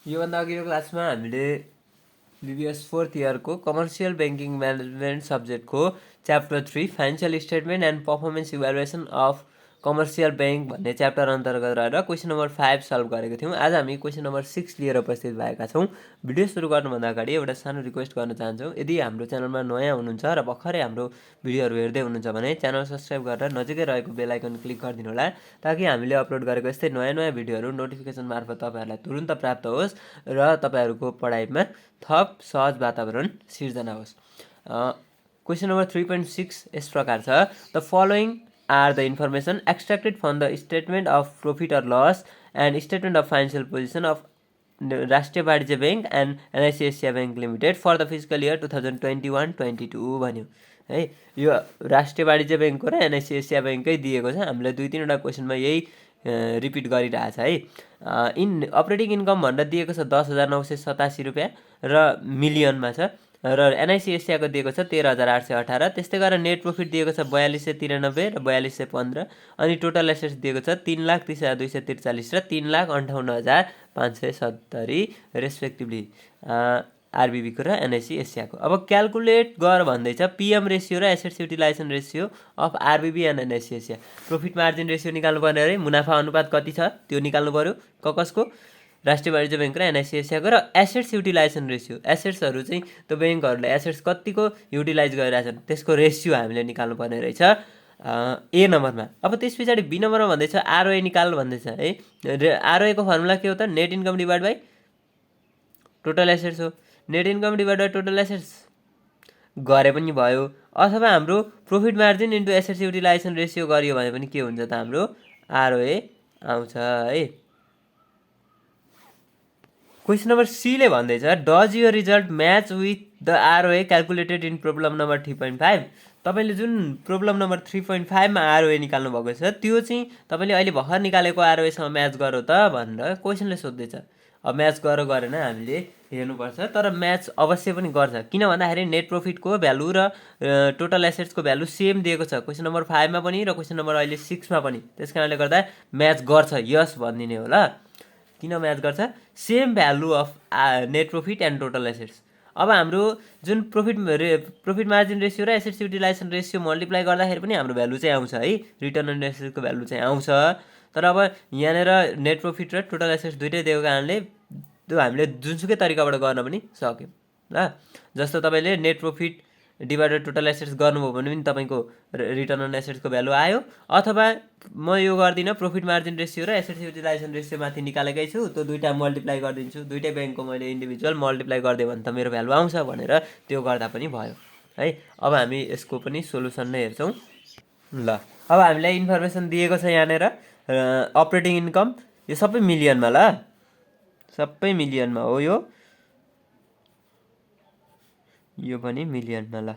योभन्दा अघिल्लो क्लासमा हामीले BBS 4th इयरको कमर्सियल ब्याङ्किङ म्यानेजमेन्ट सब्जेक्टको chapter 3 financial statement and performance evaluation of commercial bank भन्ने च्याप्टर अन्तर्गत रहेर क्वेसन नम्बर 5 सल्भ गरेको थियौँ। आज हामी क्वेसन नम्बर 6 लिएर उपस्थित भएका छौँ। भिडियो सुरु गर्नुभन्दा अगाडि एउटा सानो रिक्वेस्ट गर्न चाहन्छौँ, यदि हाम्रो च्यानलमा नयाँ हुनुहुन्छ र भर्खरै हाम्रो भिडियोहरू हेर्दै हुनुहुन्छ भने च्यानल सब्सक्राइब गरेर नजिकै रहेको बेल आइकन क्लिक गरिदिनु होला, ताकि हामीले अपलोड गरेको यस्तै नयाँ नयाँ भिडियोहरू नोटिफिकेसन मार्फत तपाईँहरूलाई तुरुन्त प्राप्त होस् र तपाईँहरूको पढाइमा थप सहज वातावरण सिर्जना होस्। क्वेसन नम्बर 3.6 यस प्रकार छ, the following are the information extracted from the statement of profit और loss and statement of financial position of Rastriya Banijya bank and NIC Asia bank limited for the physical year 2021-22 भन्यो है। यो राष्ट्रिय वाणिज्य ब्याङ्कको र NIC एसिया ब्याङ्ककै दिएको छ। हामीलाई 2-3वटा क्वेसनमा यही रिपिट गरिरहेछ है। अपरेटिङ इन्कम भनेर दिएको छ 10,987 रुपियाँ र मिलियनमा छ, र NIC एसियाको दिएको छ 13,818। त्यस्तै गरेर नेट प्रफिट दिएको छ 4,293 र 4,215, अनि टोटल एसेट्स दिएको छ 3,30,243 र 3,58,570 रेस्पेक्टिभली आरबिबीको र NIC एसियाको। अब क्यालकुलेट गर भन्दैछ PM रेसियो र assets utilisation ratio of आरबिबी and NIC Asia. Profit margin ratio निकाल्नु पर्ने अरे, मुनाफा अनुपात कति छ त्यो निकाल्नु पर्यो कसको, राष्ट्रिय वाणिज्य ब्याङ्क र NIC एसियाको। र एसेट्स युटिलाइजेसन रेसियो, एसेट्सहरू चाहिँ त्यो ब्याङ्कहरूले एसेट्स कतिको युटिलाइज गरिरहेछन् त्यसको रेसियो हामीले निकाल्नु पर्ने रहेछ A नम्बरमा। अब त्यस पछाडि B नम्बरमा भन्दैछ ROA निकाल्नु भन्दैछ है। ROA को फर्मुला के हो त, net income divide by total assets हो। Net income divide by total assets गरे पनि भयो, अथवा हाम्रो profit margin into assets utilisation ratio गरियो भने पनि के हुन्छ त, हाम्रो ROA आउँछ है। क्वेसन नम्बर C ले भन्दैछ does your result match with the ROA calculated in problem number 3.5। तपाईँले जुन प्रब्लम नम्बर 3.5मा ROA निकाल्नु भएको छ त्यो चाहिँ तपाईँले अहिले भर्खर निकालेको ROAसँग म्याच गरौ त भनेर क्वेसनले सोध्दैछ। अब म्याच गरेन हामीले हेर्नुपर्छ, तर म्याच अवश्य पनि गर्छ। किन भन्दाखेरि नेट प्रफिटको भ्यालु र टोटल एसेट्सको भ्यालु सेम दिएको छ क्वेसन नम्बर 5मा पनि र क्वेसन नम्बर अहिले 6मा पनि। त्यस कारणले गर्दा म्याच गर्छ, यस भनिदिने हो ल। किन म्याच गर्छ, same value of net profit and total assets. अब हाम्रो जुन प्रफिट मार्जिन रेसियो र एसेट्स युटिलाइजेसन रेसियो मल्टिप्लाई गर्दाखेरि पनि हाम्रो भ्यालु चाहिँ आउँछ है, रिटर्न अन एसेट्सको भ्यालु चाहिँ आउँछ। तर अब यहाँनिर नेट प्रफिट र टोटल एसेट्स दुइटै दिएको कारणले त्यो हामीले जुनसुकै तरिकाबाट गर्न पनि सक्यौँ ल। जस्तो तपाईँले net profit divided total assets गर्नुभयो भने पनि तपाईँको रिटर्न अन एसेट्सको भ्यालु आयो, अथवा म यो गर्दिनँ प्रफिट मार्जिन रेसियो र एसेट्स युटिलाइजेसन रेसियो माथि निकालेकै छु, त्यो दुइटा मल्टिप्लाई गरिदिन्छु, दुइटै ब्याङ्कको मैले इन्डिभिजुअल मल्टिप्लाई गरिदिएँ भने त मेरो भ्यालु आउँछ भनेर त्यो गर्दा पनि भयो है। अब हामी यसको पनि सोलुसन नै हेर्छौँ ल। अब हामीलाई इन्फर्मेसन दिएको छ यहाँनिर अपरेटिङ इन्कम, यो सबै मिलियनमा ल, सबै मिलियनमा हो, यो पनि मिलियनमा ल।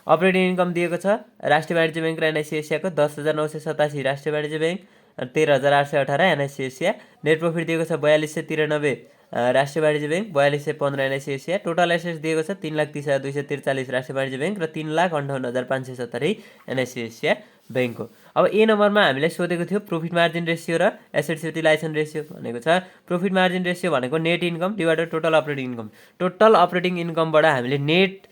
अपरेटिङ इन्कम दिएको छ राष्ट्रिय वाणिज्य ब्याङ्क र NIC एसियाको 10,987 राष्ट्रिय Banijya bank, 13,818 NIC Asia. Net profit दिएको छ 4,293 राष्ट्रिय Banijya bank, 4,215 NIC Asia. Total assets दिएको छ 3,30,243 राष्ट्रिय वाणिज्य ब्याङ्क र 3,58,570 NIC एसिया ब्याङ्कको। अब A नम्बरमा हामीलाई सोधेको थियो प्रफिट मार्जिन रेसियो र एसेट्स युटिलाइजेसन रेसियो भनेको छ। प्रफिट मार्जिन रेसियो भनेको net income divided total operating income. Total operating इन्कमबाट हामीले नेट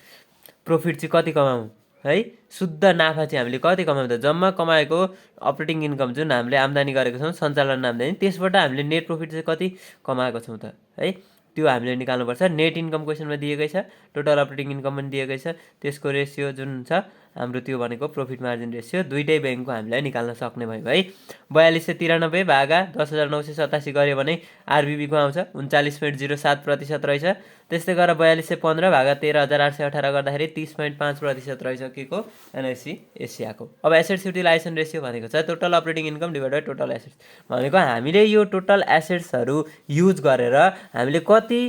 प्रफिट चाहिँ कति कमाउँ है, शुद्ध नाफा चाहिँ हामीले कति कमाउँ त, जम्मा कमाएको अपरेटिङ इन्कम जुन हामीले आम्दानी गरेको छौँ सञ्चालन आम्दानी, त्यसबाट हामीले नेट प्रफिट चाहिँ कति कमाएको छौँ त है, त्यो हामीले निकाल्नुपर्छ। नेट इन्कम क्वेसनमा दिएकै छ, टोटल अपरेटिङ इन्कम पनि दिएकै छ, त्यसको रेसियो जुन छ हाम्रो त्यो भनेको प्रफिट मार्जिन रेसियो दुइटै ब्याङ्कको हामीलाई निकाल्न सक्ने भयो है। 4,293 भागा 10,987 गऱ्यो भने आरबिबीको आउँछ 39.07% रहेछ। त्यस्तै गरेर 4,215 भागा 13,818 गर्दाखेरि 30.5% रहेछ के को, NIC एसियाको। अब एसेट्स युटिलाइजेसन रेसियो भनेको छ total operating income divided total assets, भनेको हामीले यो टोटल एसेट्सहरू युज गरेर हामीले कति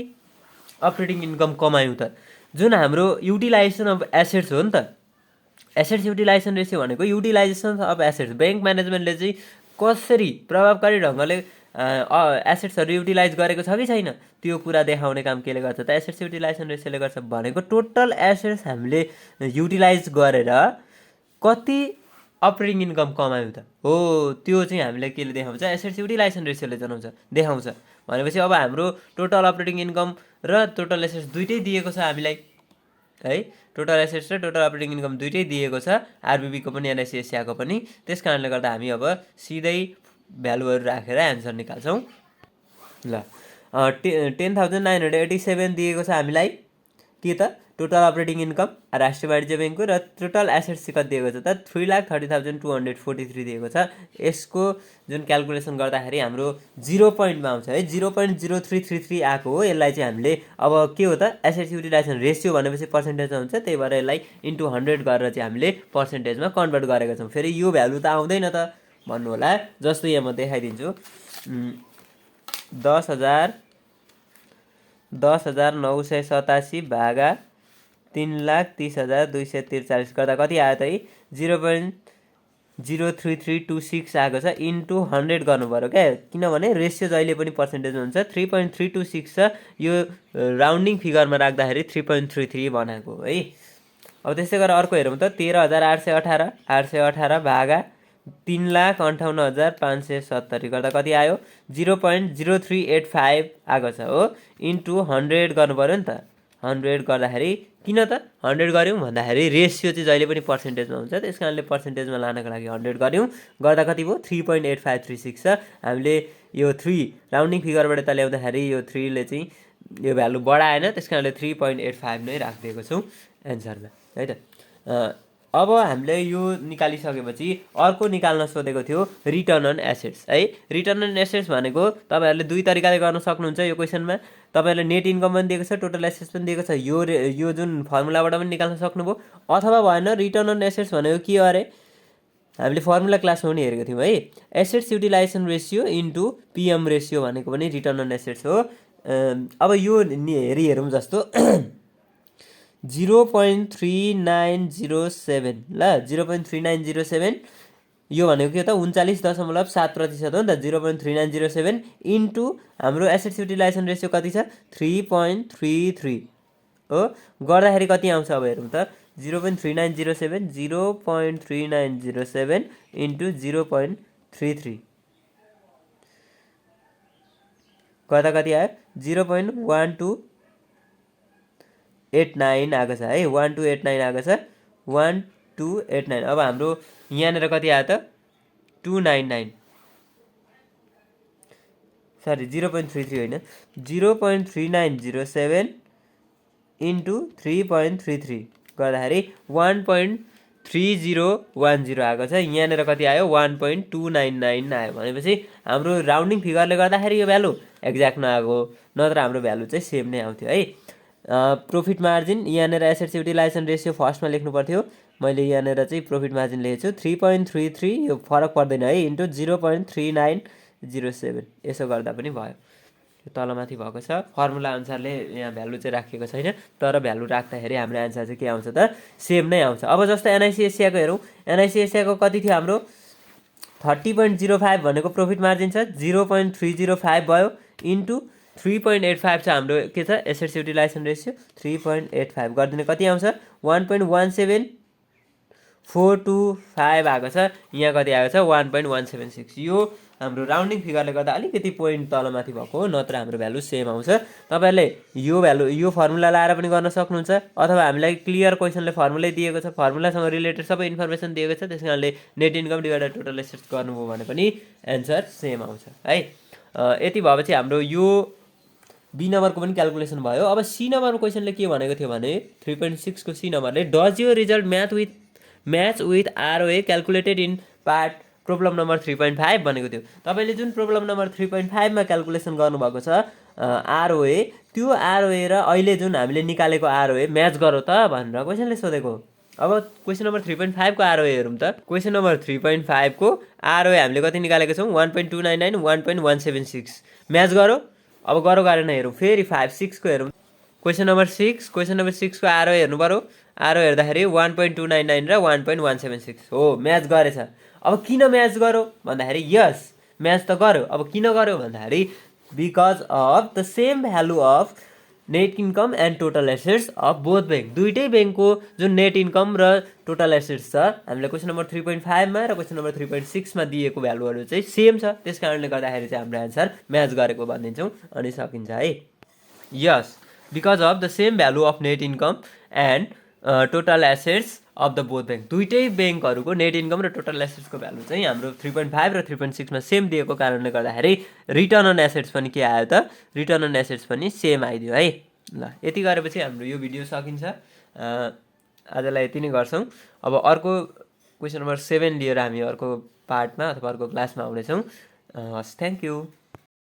अपरेटिङ इन्कम कमायौँ त, जुन हाम्रो युटिलाइजेसन अफ एसेट्स हो नि त। एसेट्स युटिलाइजेसन रेसियो भनेको युटिलाइजेसन अफ एसेट्स, ब्याङ्क म्यानेजमेन्टले चाहिँ कसरी प्रभावकारी ढङ्गले एसेट्सहरू युटिलाइज गरेको छ कि छैन त्यो कुरा देखाउने काम केले गर्छ त, एसेट्स युटिलाइजेसन रेसियोले गर्छ। भनेको टोटल एसेट्स हामीले युटिलाइज गरेर कति अपरेटिङ इन्कम कमायौँ त हो, त्यो चाहिँ हामीलाई केले देखाउँछ, एसेट्स युटिलाइजेसन रेसियोले देखाउँछ। भनेपछि अब हाम्रो टोटल अपरेटिङ इन्कम र टोटल एसेट्स दुइटै दिएको छ हामीलाई है। टोटल एसेट्स र टोटल अपरेटिङ इन्कम दुइटै दिएको छ, आरबिबीको पनि एनआइसी एसियाको पनि। त्यस कारणले गर्दा हामी अब सिधै भ्यालुहरू राखेर एन्सर निकाल्छौँ। ल 10,987 दिएको छ हामीलाई के त टोटल अपरेटिङ इन्कम राष्ट्रिय वाणिज्य ब्याङ्कको, र टोटल एसेट्स चाहिँ कति दिएको छ त 3,30,243 दिएको छ। यसको जुन क्यालकुलेसन गर्दाखेरि हाम्रो 0 पोइन्टमा आउँछ है, 0.0333 आएको हो। यसलाई चाहिँ हामीले अब के हो त एसेट्स युटिलाइजेसन रेसियो भनेपछि पर्सेन्टेजमा हुन्छ, त्यही भएर यसलाई इन्टु 100 गरेर चाहिँ हामीले पर्सेन्टेजमा कन्भर्ट गरेका छौँ। फेरि यो भ्यालु त आउँदैन त भन्नु होला, जस्तो यहाँ म देखाइदिन्छु। 10,987 भागा 3,30,243 गर्दा कति आयो त 0.03326 आएको छ, इन्टु 100 गर्नु पऱ्यो क्या, किनभने रेसियो जहिले पनि पर्सेन्टेजमा हुन्छ। 3.326 छ, यो राउन्डिङ फिगरमा राख्दाखेरि 3.33 बनाएको है। अब त्यस्तै गरेर अर्को हेरौँ त 13,818 भागा 3,58,570 गर्दा कति आयो 0.0385 आएको छ हो, इन्टु 100 गर्नु पऱ्यो नि त। 100 गर्दाखेरि किन त 100 गऱ्यौँ भन्दाखेरि रेसियो चाहिँ जहिले पनि पर्सेन्टेजमा हुन्छ, त्यस कारणले पर्सेन्टेजमा लानको लागि 100 गऱ्यौँ, गर्दा कति भयो 3.8536 छ। हामीले यो 3 राउन्डिङ फिगरबाट त ल्याउँदाखेरि यो 3 ले चाहिँ यो भ्यालु बढाएन, त्यस कारणले 3.85 नै राखिदिएको छौँ एन्सरमा है त। अब हामीले यो निकालिसकेपछि अर्को निकाल्न सोधेको थियो रिटर्न अन एसेट्स है। रिटर्न अन एसेट्स भनेको तपाईँहरूले दुई तरिकाले गर्न सक्नुहुन्छ यो क्वेसनमा। तपाईँहरूले नेट इन्कम पनि दिएको छ, टोटल एसेट्स पनि दिएको छ, यो जुन फर्मुलाबाट पनि निकाल्न सक्नुभयो। अथवा भएन रिटर्न अन एसेट्स भनेको के हो अरे, हामीले फर्मुला क्लासमा पनि हेरेको थियौँ है, assets utilisation ratio into PM ratio भनेको पनि रिटर्न अन एसेट्स हो। अब यो हेरौँ जस्तो 0.3907 ल 0.3907 यो भनेको के त 39.7% हो नि त। 0.3907 इन्टु हाम्रो एसेट्स युटिलाइजेसन रेसियो कति छ 3.33 हो, गर्दाखेरि कति आउँछ अब हेरौँ त 0.3907 0.3907 इन्टु 0.33 गर्दा कति आयो 0.1289 आएको छ है, 1289 आएको छ 1289। अब हाम्रो यहाँनिर कति आयो त 299 सरी 0.33 होइन 0.3907 इन्टु 3.33 गर्दाखेरि 1.3010 आएको छ। यहाँनिर कति आयो 1.299 आयो, भनेपछि हाम्रो राउन्डिङ फिगरले गर्दाखेरि यो भ्यालु एक्ज्याक्ट नआएको, नत्र हाम्रो भ्यालु चाहिँ सेम नै आउँथ्यो है। प्रॉफिट मार्जिन यहाँनिर एसेट्स युटिलाइजेसन रेसियो फर्स्टमा लेख्नु पर्थ्यो, मैले यहाँनिर चाहिँ प्रॉफिट मार्जिन लेखेछु 3.33 यो फरक पर्दैन है, इन्टु 0.3907 यसो गर्दा पनि भयो। यो तलमाथि भएको छ, फर्मुला अनुसारले यहाँ भ्यालु चाहिँ राखिएको छैन, तर भ्यालु राख्दाखेरि हाम्रो एन्सर चाहिँ के आउँछ त सेम नै आउँछ। अब जस्तो एनआइसी एसियाको हेरौँ, एनआइसी एसियाको कति थियो हाम्रो 30.05 भनेको प्रॉफिट मार्जिन छ, 0.305 भयो इन्टु 3.85 छ हाम्रो के छ एसेट्स युटिलाइजेसन रेसियो 3.85 गरिदिने कति आउँछ 1.17425 आएको छ, यहाँ कति आएको छ 1.176। यो हाम्रो राउन्डिङ फिगरले गर्दा अलिकति पोइन्ट तलमाथि भएको हो, नत्र हाम्रो भ्यालु सेम आउँछ। तपाईँहरूले यो भ्यालु यो फर्मुला लाएर पनि गर्न सक्नुहुन्छ, अथवा हामीलाई क्लियर क्वेसनले फर्मुलै दिएको छ, फर्मुलासँग रिलेटेड सबै इन्फर्मेसन दिएको छ, त्यस कारणले net income divided total assets गर्नुभयो भने पनि एन्सर सेम आउँछ है। यति भएपछि हाम्रो यो बी नम्बरको पनि क्यालकुलेसन भयो। अब सी नम्बरको क्वेसनले के भनेको थियो भने 3.6 को सी नम्बरले डज यो result match with ROA calculated in part problem number 3.5 भनेको थियो। तपाईँले जुन प्रब्लम नम्बर 3.5 मा क्यालकुलेसन गर्नुभएको छ आरओए, त्यो आरओए र अहिले जुन हामीले निकालेको आरओए म्याच गरौँ त भनेर क्वेसनले सोधेको। अब क्वेसन नम्बर 3.5 को आरओए हेरौँ त। क्वेसन नम्बर 3.5 को आरओए हामीले कति निकालेको छौँ 1.299 1.176 म्याच गरौँ। अब गरौँ गरेन हेरौँ, फेरि 5-6 को हेरौँ। क्वेसन नम्बर 6 को आरओए हेर्नु पऱ्यो, आरओए हेर्दाखेरि 1.299 र 1.176 हो, म्याच गरेछ। अब किन म्याच गरौँ भन्दाखेरि यस म्याच त गऱ्यो, अब किन गऱ्यो भन्दाखेरि because of the same value of net income and total assets of both bank, दुइटै ब्याङ्कको जुन नेट इन्कम र टोटल एसेट्स छ हामीलाई क्वेसन नम्बर 3.5 र क्वेसन नम्बर 3.6 दिएको भ्यालुहरू चाहिँ सेम छ, त्यस कारणले गर्दाखेरि चाहिँ हाम्रो एन्सर म्याच गरेको भनिदिन्छौँ अनि सकिन्छ है। Yes, because of the same value of net income and total assets of the both bank, दुइटै ब्याङ्कहरूको नेट इन्कम र टोटल एसेट्सको भ्यालु चाहिँ हाम्रो 3.5 र 3.6 सेम दिएको कारणले गर्दाखेरि रिटर्न अन एसेट्स पनि के आयो त, रिटर्न अन एसेट्स पनि सेम आइदियो है। ल यति गरेपछि हाम्रो यो भिडियो सकिन्छ, आजलाई यति नै गर्छौँ। अब अर्को क्वेसन नम्बर 7 लिएर हामी अर्को पार्टमा अथवा अर्को क्लासमा आउनेछौँ। हस्, थ्याङ्क यू।